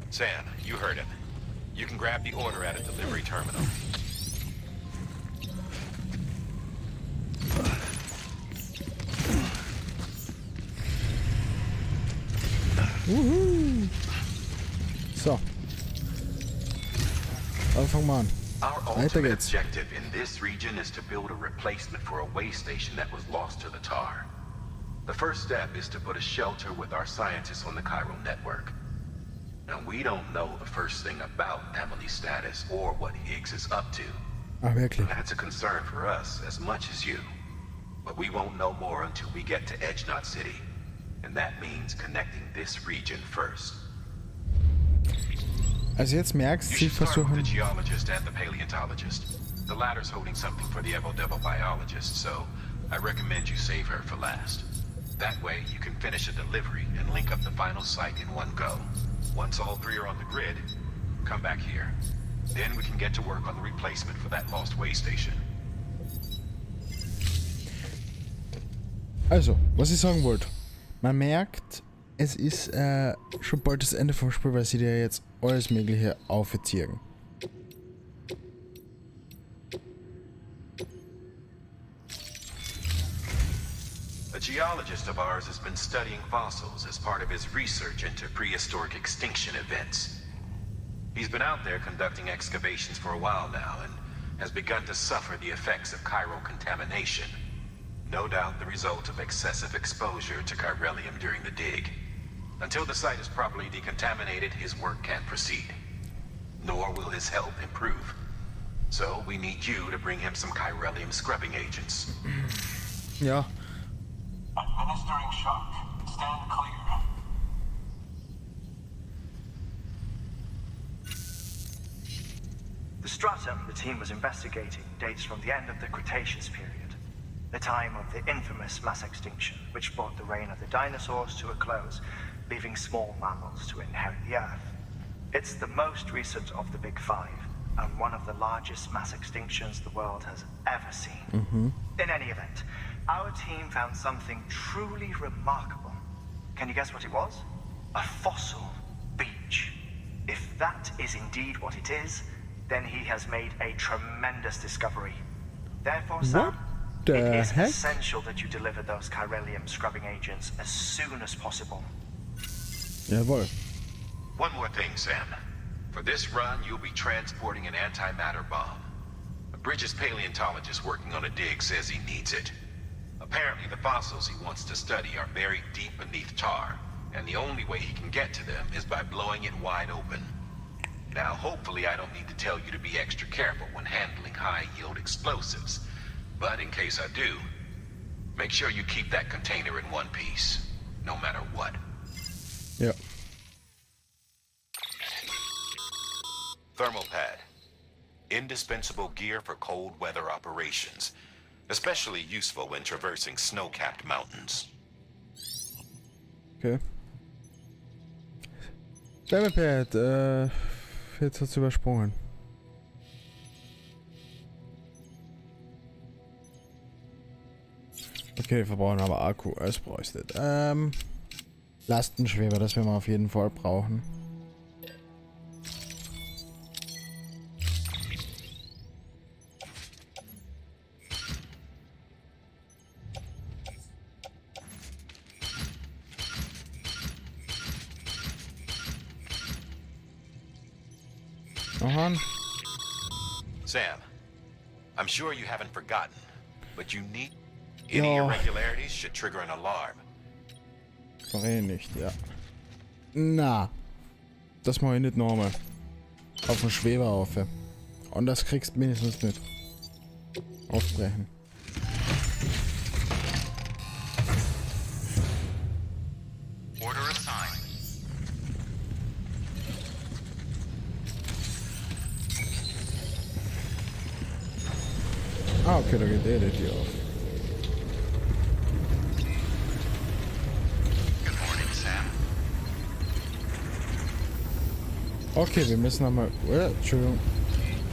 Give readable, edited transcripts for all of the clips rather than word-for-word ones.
Sam, you heard him. You can grab the order at a delivery terminal. So. Also fangen wir an. Our ultimate objective in this region is to build a replacement for a way station that was lost to the tar. The first step is to put a shelter with our scientists on the chiral network. Now, we don't know the first thing about Emily's status or what Higgs is up to. Ah, wirklich? That's a concern for us as much as you. But we won't know more until we get to Edge Knot City. And that means connecting this region first. Also jetzt merkst du, sie versuchen... The geologist and the paleontologist. The latter's holding something for the Evo-Devo biologist, so I recommend you save her for last. That way, you can finish a delivery and link up the final site in one go. Once all three are on the grid, come back here. Then we can get to work on the replacement for that lost way station. Also, was ich sagen wollte. Man merkt, es ist schon bald das Ende vom Spiel, weil sie dir jetzt alles Mögliche aufziehen. A geologist of ours has been studying fossils as part of his research into prehistoric extinction events. He's been out there conducting excavations for a while now and has begun to suffer the effects of chiral contamination. No doubt the result of excessive exposure to chiralium during the dig. Until the site is properly decontaminated, his work can't proceed. Nor will his health improve. So we need you to bring him some chiralium scrubbing agents. Ja. Administering shock. Stand clear. The stratum the team was investigating dates from the end of the Cretaceous period, the time of the infamous mass extinction, which brought the reign of the dinosaurs to a close, leaving small mammals to inherit the Earth. It's the most recent of the Big Five, and one of the largest mass extinctions the world has ever seen. In any event, our team found something truly remarkable. Can you guess what it was? A fossil beach. If that is indeed what it is, then he has made a tremendous discovery. Therefore, Sam, it is essential that you deliver those chiralium scrubbing agents as soon as possible. Jawohl. One more thing, Sam. For this run, you'll be transporting an antimatter bomb. A Bridges paleontologist working on a dig says he needs it. Apparently, the fossils he wants to study are buried deep beneath tar, and the only way he can get to them is by blowing it wide open. Now, hopefully I don't need to tell you to be extra careful when handling high-yield explosives. But in case I do, make sure you keep that container in one piece, no matter what. Ja. Thermal pad. Indispensable gear for cold weather operations. Especially useful when traversing snow-capped mountains. Okay. Thermalpad, jetzt hat's übersprungen. Okay, wir verbrauchen aber Akku, das brauche ich nicht. Lastenschweber, das werden wir auf jeden Fall brauchen. Sam, I'm sure you haven't forgotten, but you need... Any irregularities should trigger an alarm. Vereinigt, ja. Na, das mache ich nicht nochmal. Auf den Schweber auf. Und das kriegst du mindestens nicht. Aufbrechen. Order assigned. Ah, okay, da geht der hier auf. Okay, wir müssen nochmal... Entschuldigung.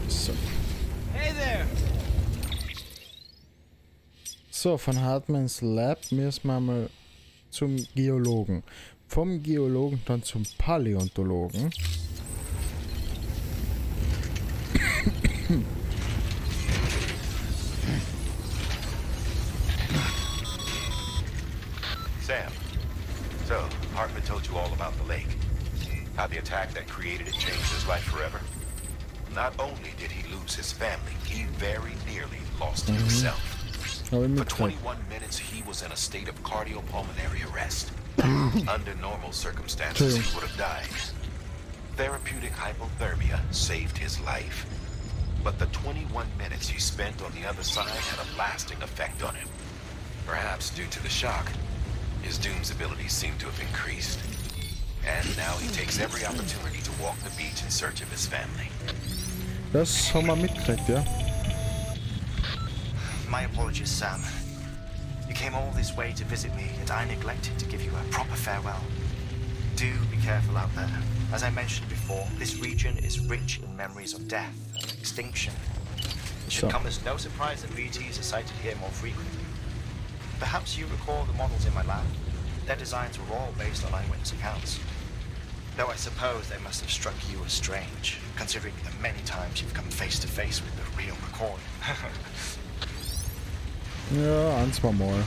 So. Hey there. So, von Hartmans Lab müssen wir mal zum Geologen. Vom Geologen dann zum Paläontologen. Sam, so Hartman told you all about the lake. How the attack that created it changed his life forever. Not only did he lose his family, he very nearly lost himself. For 21 minutes, he was in a state of cardiopulmonary arrest. Under normal circumstances, he would have died. Therapeutic hypothermia saved his life. But the 21 minutes he spent on the other side had a lasting effect on him. Perhaps due to the shock, his Doom's abilities seem to have increased. And now he takes every opportunity to walk the beach in search of his family. Das haben wir mitgekriegt, ja? My apologies, Sam. You came all this way to visit me, and I neglected to give you a proper farewell. Do be careful out there. As I mentioned before, this region is rich in memories of death and extinction. It should come as no surprise that VTs are sighted here more frequently. Perhaps you recall the models in my lab. Their designs were all based on eyewitness accounts. Though I suppose they must have struck you as strange, considering the many times you've come face to face with the real recording. Ja, ein, zwei Mal.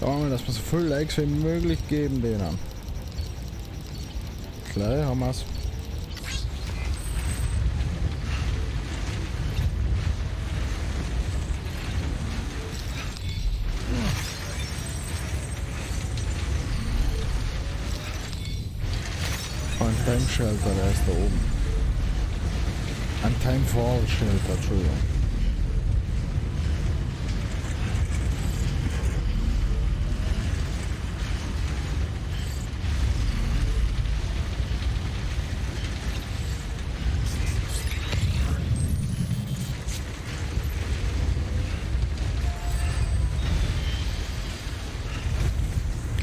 Schauen wir mal, dass wir so viele Likes wie möglich geben denen. Gleich haben wir's. Ein Time Shelter, der ist da oben. Ein Time Fall Shelter, Entschuldigung.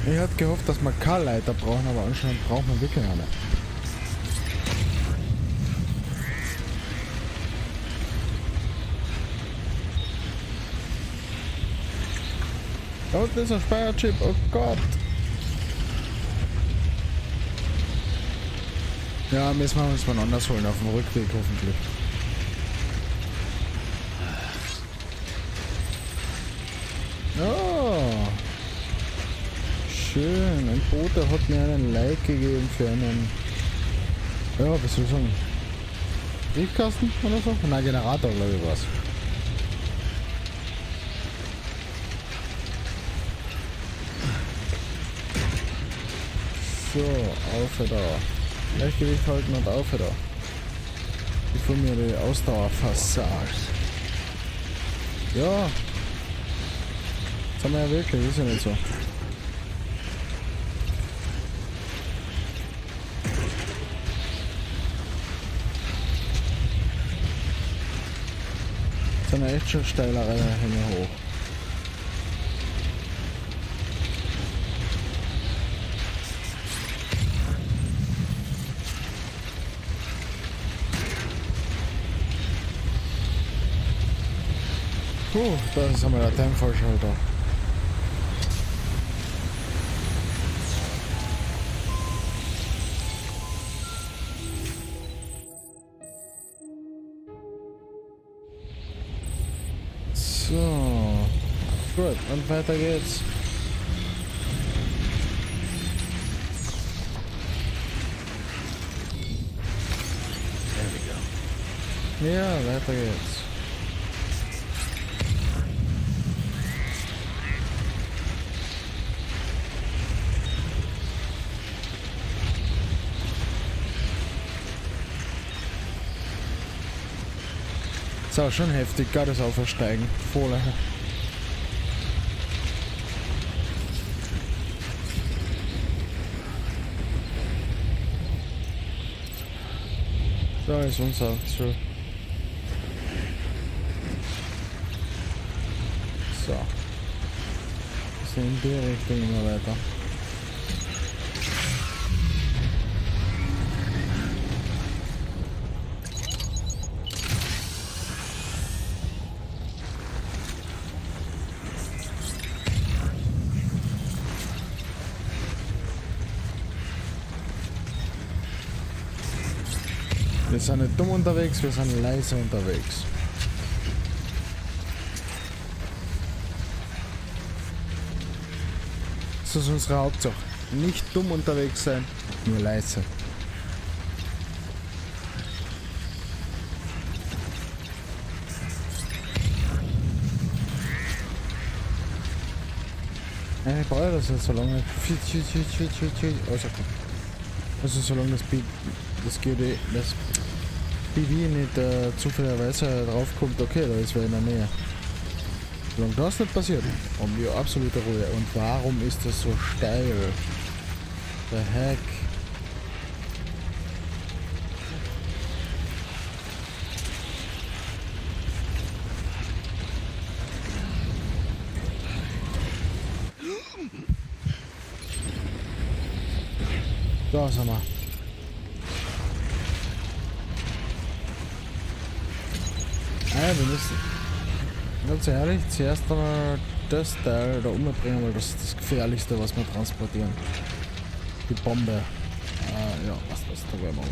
Ich hatte gehofft, dass wir keine Leiter brauchen, aber anscheinend brauchen wir wirklich eine. Da unten ist ein Speicherchip, oh Gott! Ja, müssen wir uns mal anders holen, auf dem Rückweg hoffentlich. Oh! Schön, ein Bote hat mir einen Like gegeben für einen, ja, was soll ich sagen, Briefkasten oder so? Nein, Generator, glaube ich, was. So, auf da. Gleichgewicht halten und auf da. Bevor mir die Ausdauer versagt. Ja. Das haben wir ja wirklich, ist ja nicht so. Das sind ja echt schon steilere Hänge hoch. Da ist einmal der Timefallschalter. So. Gut, und weiter geht's. Ja, weiter geht's. So, schon heftig, gerade das Aufersteigen. Voll. Da ist unser Ziel. So. Wir sind in die Richtung immer weiter. sind nicht dumm unterwegs, wir sind leise unterwegs. Das ist unsere Hauptsache. Nicht dumm unterwegs sein, nur leise. Ich brauche das jetzt so lange. Also solange das GD, das BB nicht zufälligerweise draufkommt, okay, da ist wer in der Nähe. Solange das nicht passiert, haben wir absolute Ruhe. Und warum ist das so steil? The heck? Da sind wir. Wir müssen, ganz ehrlich, zuerst einmal das Teil da umbringen, weil das ist das Gefährlichste, was wir transportieren. Die Bombe. Ja, was das, da werden wir mal.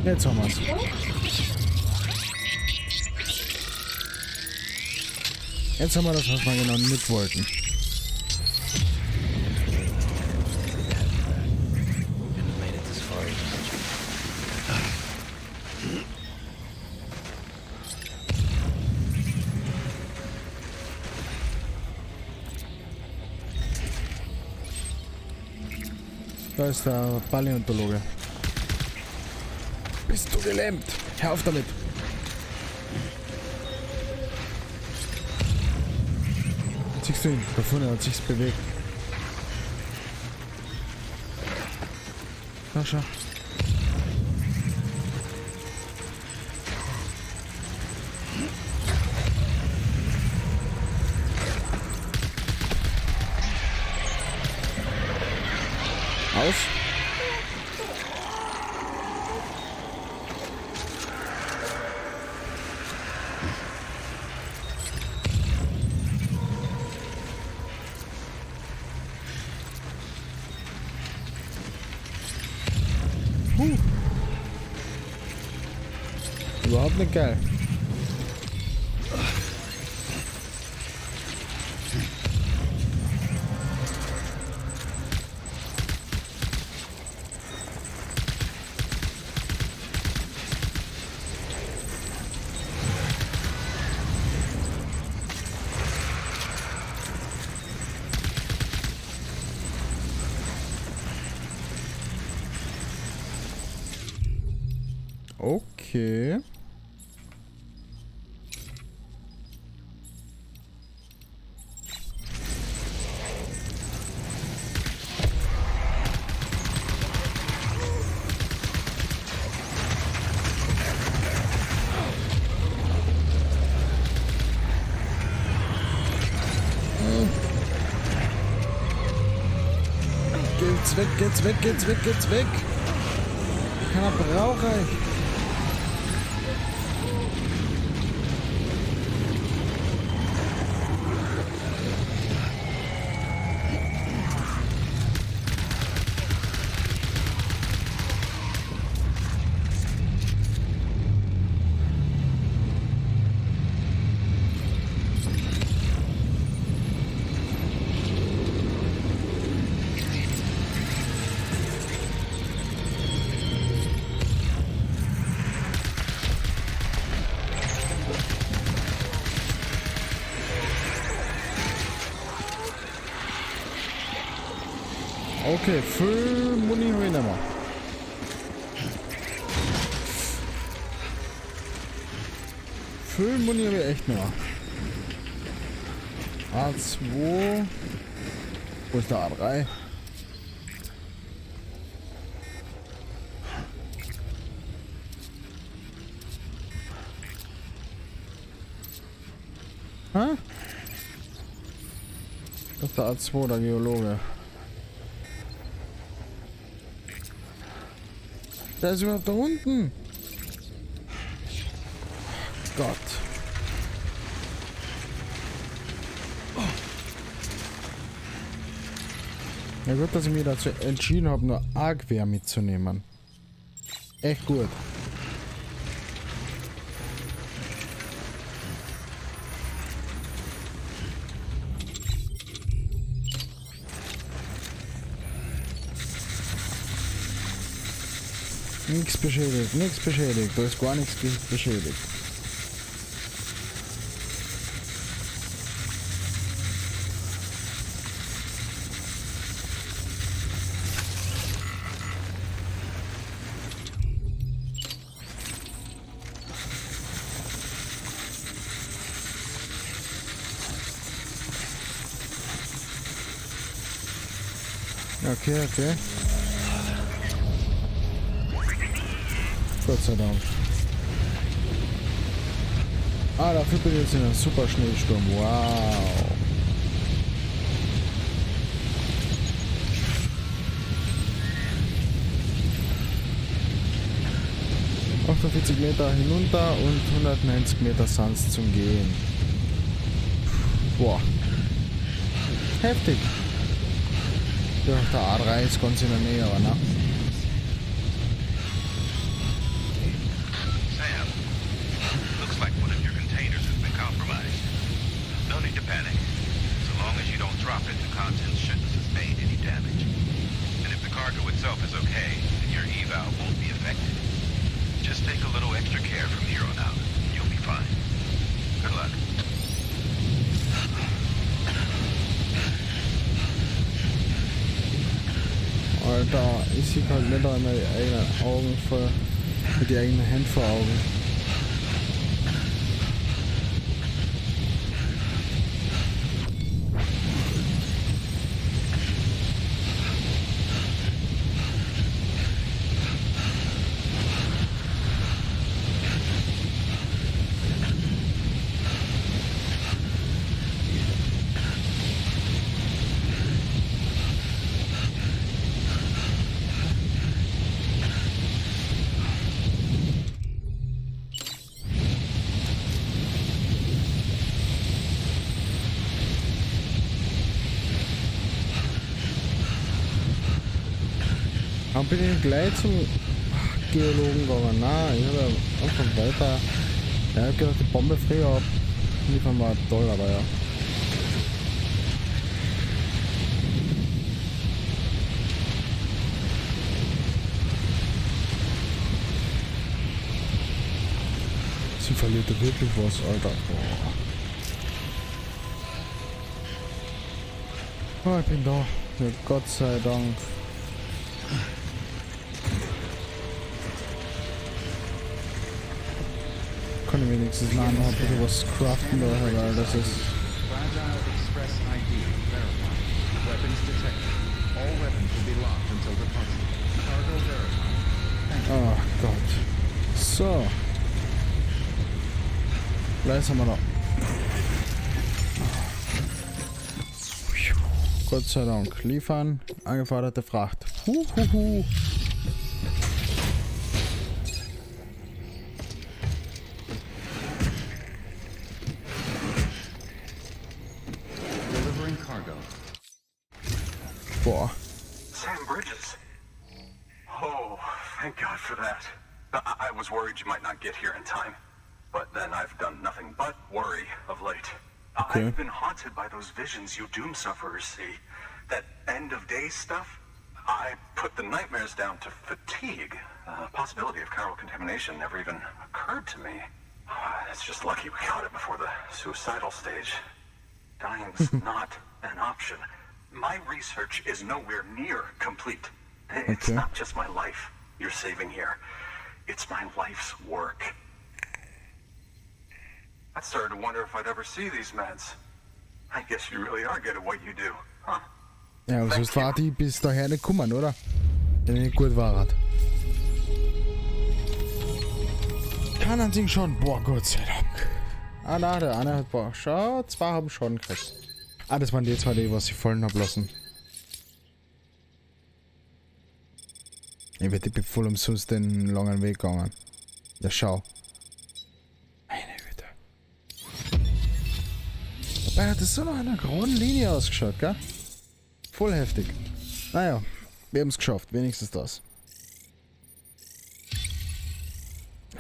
Jetzt haben wir es. Jetzt haben wir das, was wir genau nicht wollten. Da ist der Paläontologe. Bist du gelähmt? Hör auf damit! Siehst du ihn? Da vorne hat sich's bewegt. Na, schau. Aus. Überhaupt nicht geil. Okay. Geht's weg, geht's weg, geht's weg, geht's weg. Keiner braucht euch. Okay, viel Muni habe ich nicht mehr. Viel Muni habe ich echt nicht mehr. A2. Wo ist der A3? Hä? Das ist der A2, der Geologe. Der ist überhaupt da unten. Oh, Gott. Ja gut, dass ich mich dazu entschieden habe, nur Argwehr mitzunehmen. Echt gut. Nichts beschädigt, nichts beschädigt. Da ist gar nichts beschädigt. Okay, okay. Gott sei Dank. Ah, dafür bin ich jetzt in einem super Schneesturm. Wow. ...48 Meter hinunter und 190 Meter Sands zum Gehen. Boah. Heftig. Ja, der A3 ist ganz in der Nähe, aber ne? Sam, looks like one of your containers has been compromised. No need to panic. So long as you don't drop it, the contents shouldn't sustain any damage. And if the cargo itself is okay, then your eval won't be affected. Just take a little extra care from here on out. You'll be fine. Good luck. Alter, ich sehe halt nicht einmal die eigenen Augen vor, mit die eigenen Hände vor Augen. Dann bin ich gleich zum Geologen gegangen. Nein, ich habe einfach weiter. Ja, ich habe gedacht, die Bombe früher ab. Liefern war toll, aber ja. Sie verliert da wirklich was, Alter. Boah. Oh, ich bin da. Ja, Gott sei Dank. Kann ich wenigstens noch ein bisschen was craften da, weil das ist... Oh Gott. So. Gleich haben wir noch. Gott sei Dank. Liefern. Angeforderte Fracht. Huhuhu. Boah. Sam Bridges. Oh, thank God for that. I was worried you might not get here in time. But then I've done nothing but worry of late. Okay. I've been haunted by those visions you doom sufferers see. That end of days stuff. I put the nightmares down to fatigue. Possibility of chiral contamination never even occurred to me. It's just lucky we caught it before the suicidal stage. Dying's not an option. My research is nowhere near complete. It's Okay. not just my life you're saving here. It's my life's work. I started to wonder if I'd ever see these meds. I guess you really are good at what you do, huh? Ja, aber sonst war die bis daher nicht gekommen, oder? Wenn ich nicht gut war. Kann an sich schon. Boah, Gott sei Dank. Ah, na, der eine hat boah. Schau, zwei haben schon gekriegt. Ah, das waren die zwei, die was ich vollen hab lassen. Ich werde die voll umsonst den langen Weg gegangen. Ja, schau. Meine Güte. Dabei hat es so nach einer geraden Linie ausgeschaut, gell? Voll heftig. Naja, wir haben es geschafft. Wenigstens das.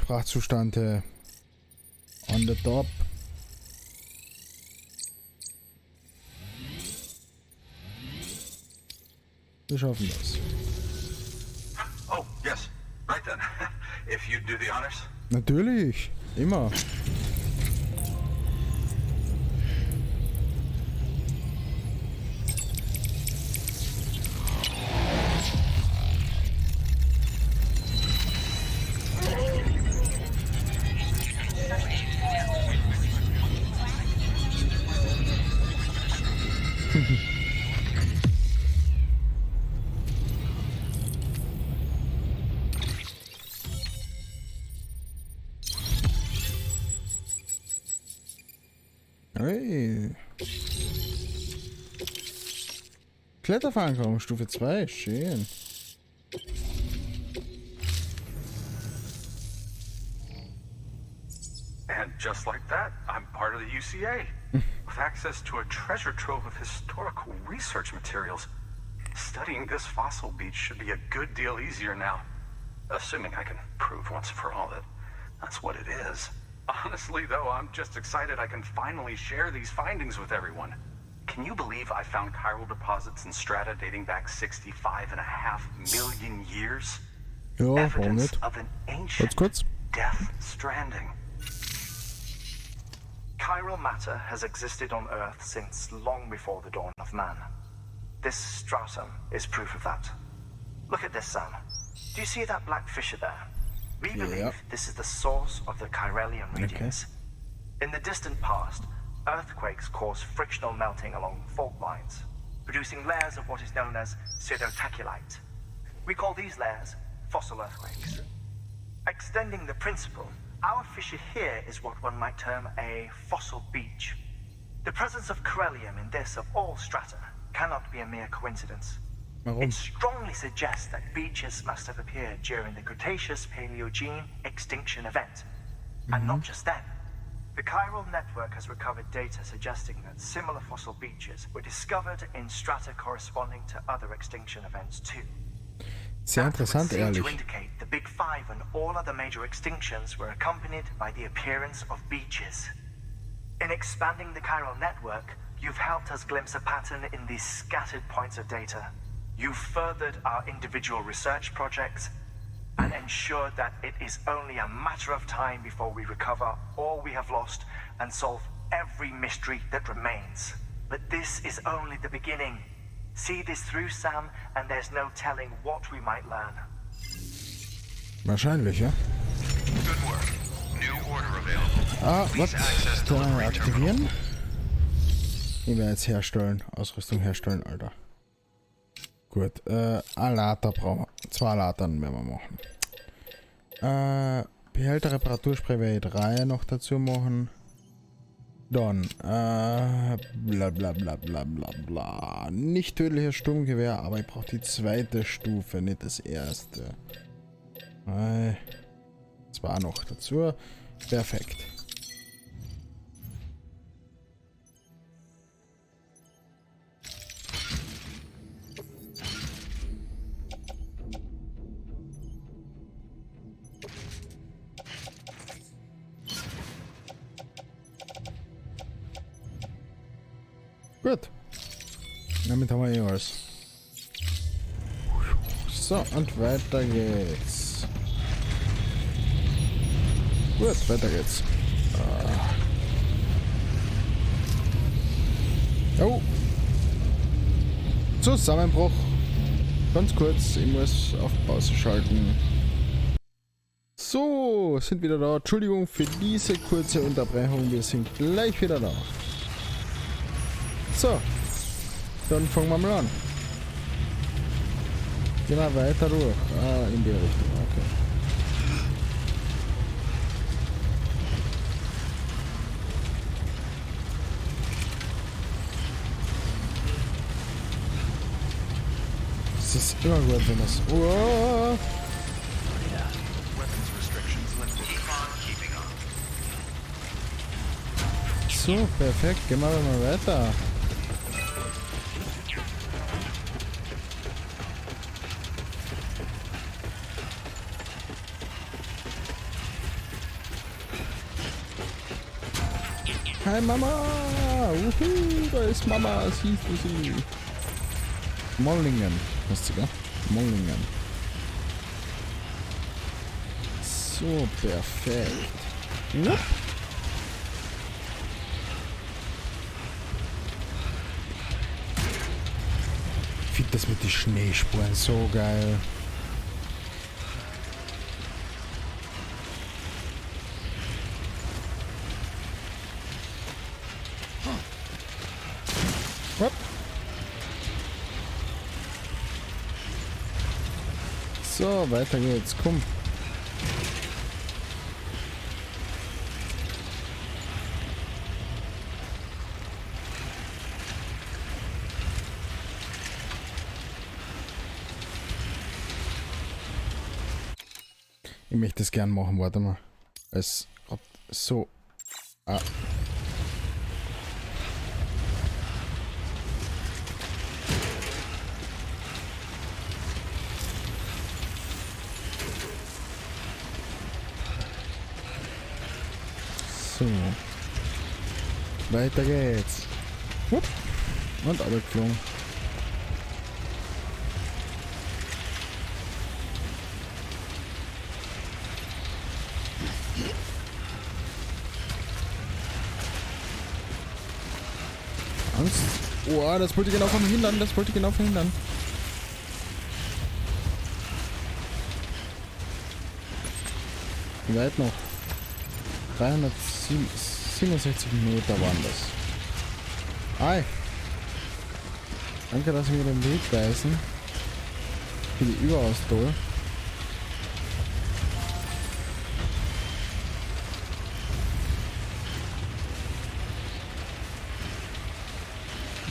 Frachtzustand on the top. Wir schaffen das. Oh, yes. Right then. If you'd do the honors. Natürlich. Immer. Hey. Kletterverankerung Stufe 2, schön. And just like that, I'm part of the UCA, with access to a treasure trove of historical research materials. Studying this fossil beach should be a good deal easier now, assuming I can prove once and for all that that's what it is. Honestly, though, I'm just excited I can finally share these findings with everyone. Can you believe I found chiral deposits in strata dating back 65.5 million years? Ja, warum Evidence nicht? of an ancient Kurz. Death Stranding. Chiral matter has existed on Earth since long before the dawn of man. This stratum is proof of that. Look at this, Sam. Do you see that black fissure there? We believe this is the source of the Chiralian readings. In the distant past, earthquakes caused frictional melting along fault lines, producing layers of what is known as pseudotaculite. We call these layers fossil earthquakes. Extending the principle, our fissure here is what one might term a fossil beach. The presence of Chiralium in this of all strata cannot be a mere coincidence. Warum? It strongly suggests that beaches must have appeared during the Cretaceous-Paleogene extinction event. And not just then. The chiral network has recovered data suggesting that similar fossil beaches were discovered in strata corresponding to other extinction events too. Sehr That would interessant, seem ehrlich. to indicate the Big Five and all other major extinctions were accompanied by the appearance of beaches. In expanding the chiral network, you've helped us glimpse a pattern in these scattered points of data. You've furthered our individual research projects and ensured that it is only a matter of time before we recover all we have lost and solve every mystery that remains. But this is only the beginning. See this through, Sam, and there's no telling what we might learn. Wahrscheinlich, ja. Good work. New order available. Ah, Please access was? Kann man delivery terminal. aktivieren? Ich werde jetzt herstellen. Ausrüstung herstellen, Alter. Gut, ein Later brauchen wir. 2 Latern werden wir machen. Behälter Reparaturspray werde ich 3 noch dazu machen. Dann, bla bla bla bla bla bla. Nicht tödliches Sturmgewehr, aber ich brauche die 2. Stufe, nicht das erste. 2 noch dazu. Perfekt. Gut. Damit haben wir eh alles. So, und weiter geht's. Gut, weiter geht's. Oh. Zusammenbruch. Ganz kurz, ich muss auf Pause schalten. So, sind wieder da. Entschuldigung für diese kurze Unterbrechung. Wir sind gleich wieder da. So, dann fangen wir mal an. Gehen wir weiter durch. Ah, in die Richtung, okay. Es ist immer gut, wenn das... Oh. So, perfekt. Gehen wir mal weiter. Hi Mama! Wuhu, da ist Mama, siehst du sie? Mollingen, weißt du, gell? Mollingen. So, perfekt. Wupp. Ich finde das mit den Schneespuren so geil. Hopp. So, weiter geht's. Komm. Ich möchte das gern machen, warte mal. Es hat so. Ah. So. Weiter geht's. Hup. Und abgeflogen. Angst. Oh, das wollte ich genau verhindern. Das wollte ich genau verhindern. Wie weit noch? 367 Meter waren das. Hi. Danke, dass Sie mir den Weg weisen. Für die Überausdauer.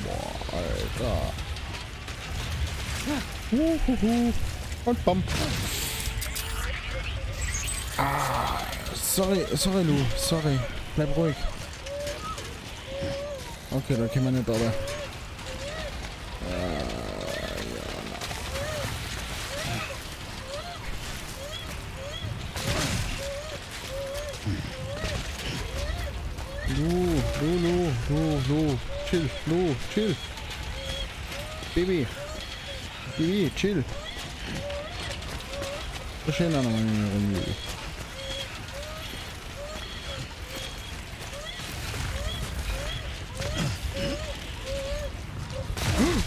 Boah, Alter. Und bam. Ah. Sorry, Lu, sorry. Bleib ruhig. Okay, da können wir nicht aber. Lu, chill. Baby, chill. So schön an meinem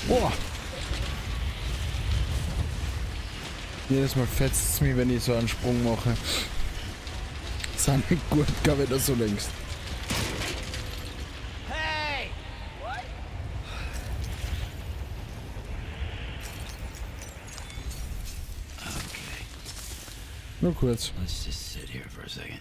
Boah! Jedes Mal fetzt es mich, wenn ich so einen Sprung mache. Seine Gurtka wieder so längst. Hey! What? Okay. Nur kurz. Let's just sit here for a second.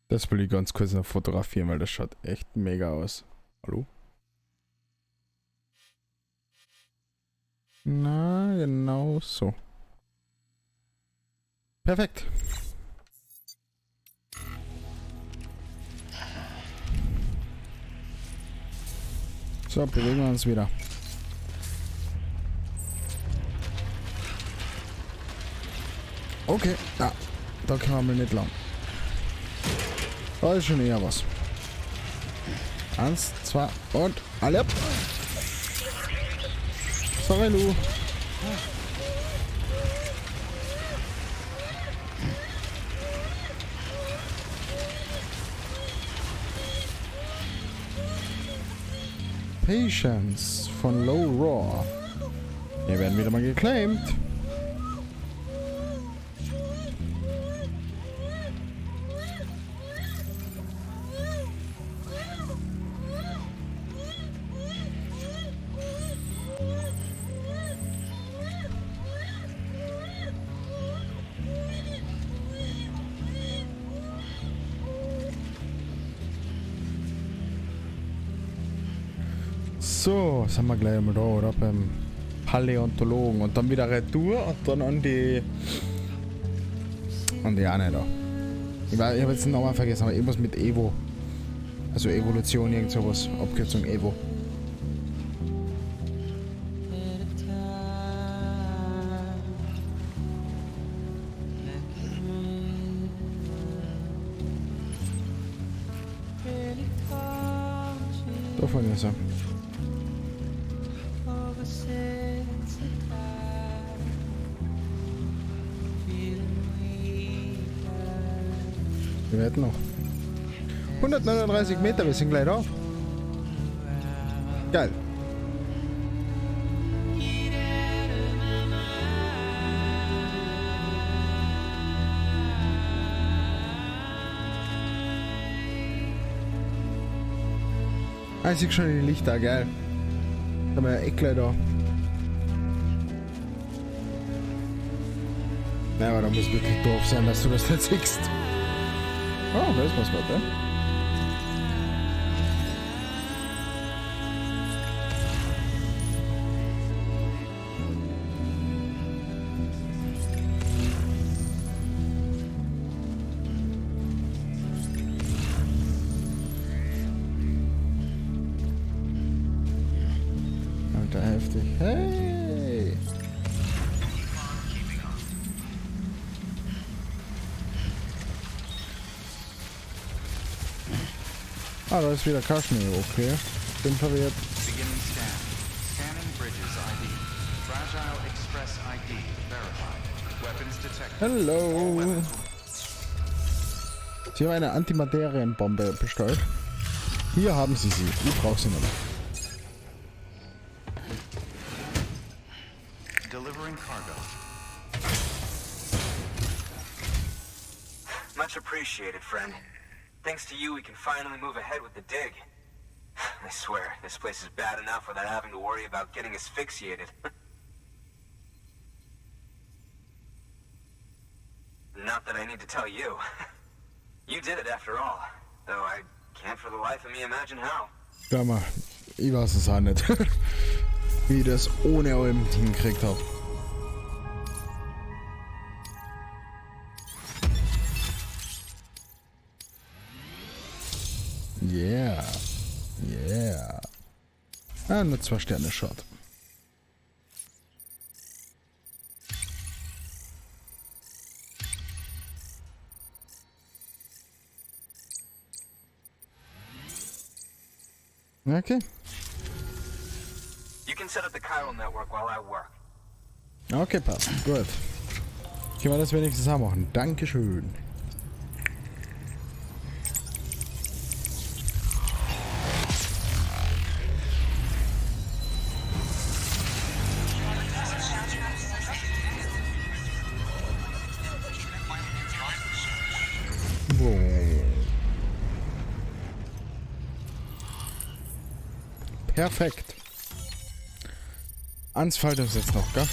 Das will ich ganz kurz noch fotografieren, weil das schaut echt mega aus. Hallo? Na, genau so. Perfekt. So, bewegen wir uns wieder. Okay, da können wir mal nicht lang. Da ist schon eher was. 1, 2 und alle. Sorry, Lu. Patience von Low Raw. Wir werden wieder mal geclaimed. So, sind wir gleich mal da, oder? Beim Paläontologen. Und dann wieder Retour und dann an die EINE da. Ich habe jetzt den Namen vergessen, aber irgendwas mit Evo. Also Evolution, irgend sowas. Abkürzung Evo. Davon ist er. Wir werden noch 139 Meter, wir sind gleich da. Geil. Ah, ich sehe schon die Lichter, geil. Da haben wir ja eh gleich da. Na, aber da muss wirklich doof sein, dass du das nicht siehst. Oh, da ist was weiter. Alter, heftig. Hey! Ah, da ist wieder Kaschmir, okay. Bin verwirrt. Beginning scan. Scanning bridges ID. Fragile Express ID verified. Weapons detected. Hallo. Sie haben eine Antimaterienbombe bestellt. Hier haben Sie sie. Ich brauche sie noch. Delivering cargo. Much appreciated, friend. Thanks to you, we can finally move ahead with the dig. I swear, this place is bad enough without having to worry about getting asphyxiated. Not that I need to tell you. You did it after all. Though I can't for the life of me imagine how. Ja, mal. Ich weiß es auch nicht. Wie ich das ohne allem hingekriegt habe. Yeah. Yeah. Ah, nur 2 Sterne Shot. Okay. You can set up the chiral network while I work. Okay, passt. Gut. Können wir das wenigstens auch machen. Dankeschön. Perfekt. Ansfaltung ist jetzt noch, gell?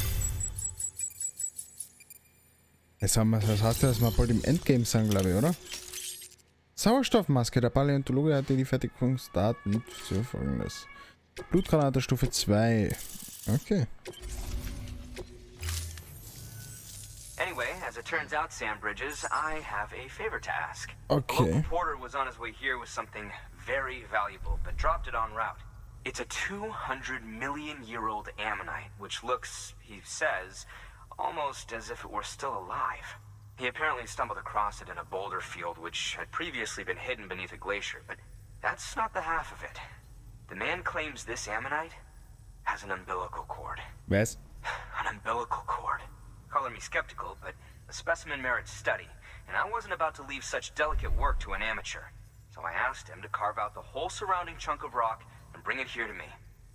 Das heißt ja, dass wir bald im Endgame sind, glaube ich, oder? Sauerstoffmaske. Der Paläontologe hatte die Fertigungsdaten für folgendes. Blutgranate Stufe 2. Okay. Anyway, as it turns out, Sam Bridges, I have a favor to ask. Okay. A local porter was on his way here with something very valuable, but dropped it en route. It's a 200-million-year-old ammonite, which looks, he says, almost as if it were still alive. He apparently stumbled across it in a boulder field, which had previously been hidden beneath a glacier, but that's not the half of it. The man claims this ammonite has an umbilical cord. Was? An umbilical cord. Color me skeptical, but the specimen merits study, and I wasn't about to leave such delicate work to an amateur. So I asked him to carve out the whole surrounding chunk of rock and bring it here to me.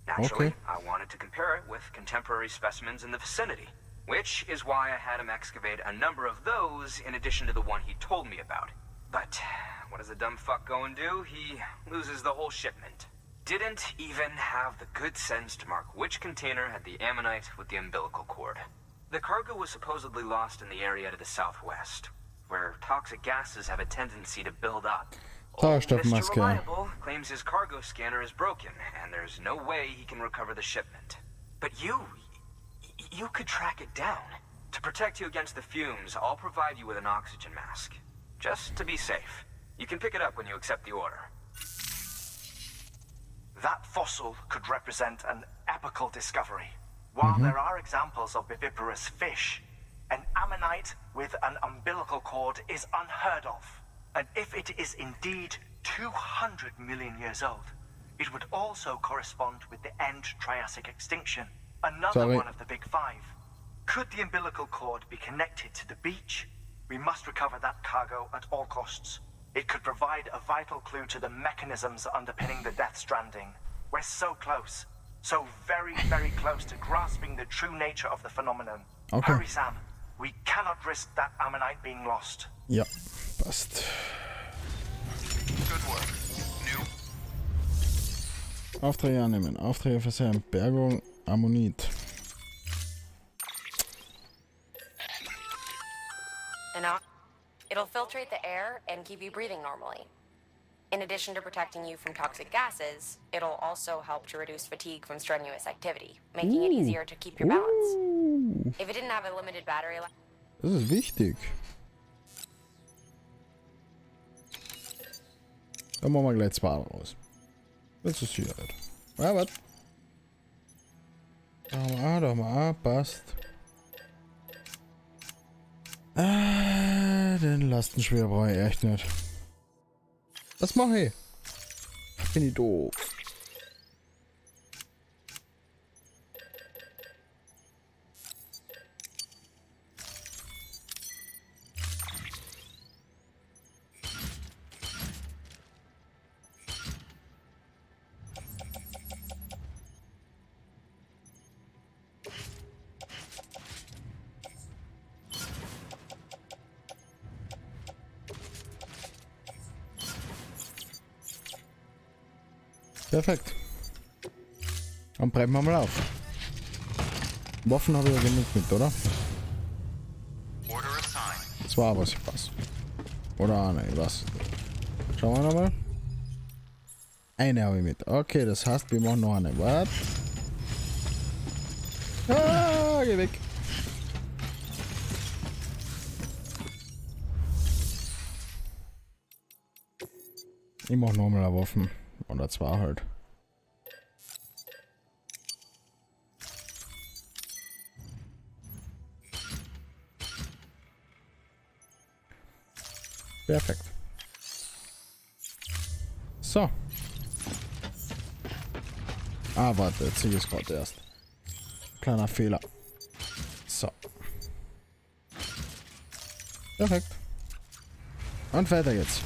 Naturally, Okay. I wanted to compare it with contemporary specimens in the vicinity, which is why I had him excavate a number of those in addition to the one he told me about. But what does the dumb fuck go and do? He loses the whole shipment. Didn't even have the good sense to mark which container had the ammonite with the umbilical cord. The cargo was supposedly lost in the area to the southwest, where toxic gases have a tendency to build up. Old Mr. Sauerstoffmaske. Reliable claims his cargo scanner is broken, and there's no way he can recover the shipment. But you could track it down. To protect you against the fumes, I'll provide you with an oxygen mask. Just to be safe. You can pick it up when you accept the order. That fossil could represent an epical discovery. While there are examples of viviparous fish, an ammonite with an umbilical cord is unheard of. And if it is indeed 200 million years old, it would also correspond with the end Triassic extinction, another one of the big five. Could the umbilical cord be connected to the beach? We must recover that cargo at all costs. It could provide a vital clue to the mechanisms underpinning the Death Stranding. We're so close. So very, very close to grasping the true nature of the phenomenon. Okay. Hurry, Sam. We cannot risk that ammonite being lost. Ja, passt. Good work. New. Aufträge annehmen. Aufträge versehen. Bergung, Ammonit. It'll filtrate the air and keep you breathing normally. In addition to protecting you from toxic gases, it'll also help to reduce fatigue from strenuous activity, making it easier to keep your balance. If it didn't have a limited battery life... Das ist wichtig. Dann machen wir gleich 2 raus. Das ist Sicherheit. Ja, was? Da mal A, passt. Den Lastenschwer brauche ich echt nicht. Was mache ich? Bin ich doof. Perfekt. Dann brechen wir mal auf. Waffen habe ich ja genug mit, oder? Order assigned. 2, was ich weiß. Oder eine, ich weiß. Schauen wir nochmal. Eine habe ich mit. Okay, das heißt, wir machen noch eine. Was? Ah, geh weg. Ich mach nochmal eine Waffen. Oder 2 halt. Perfekt. So. Ah, warte, jetzt sehe ich es gerade erst. Kleiner Fehler. So. Perfekt. Und weiter geht's.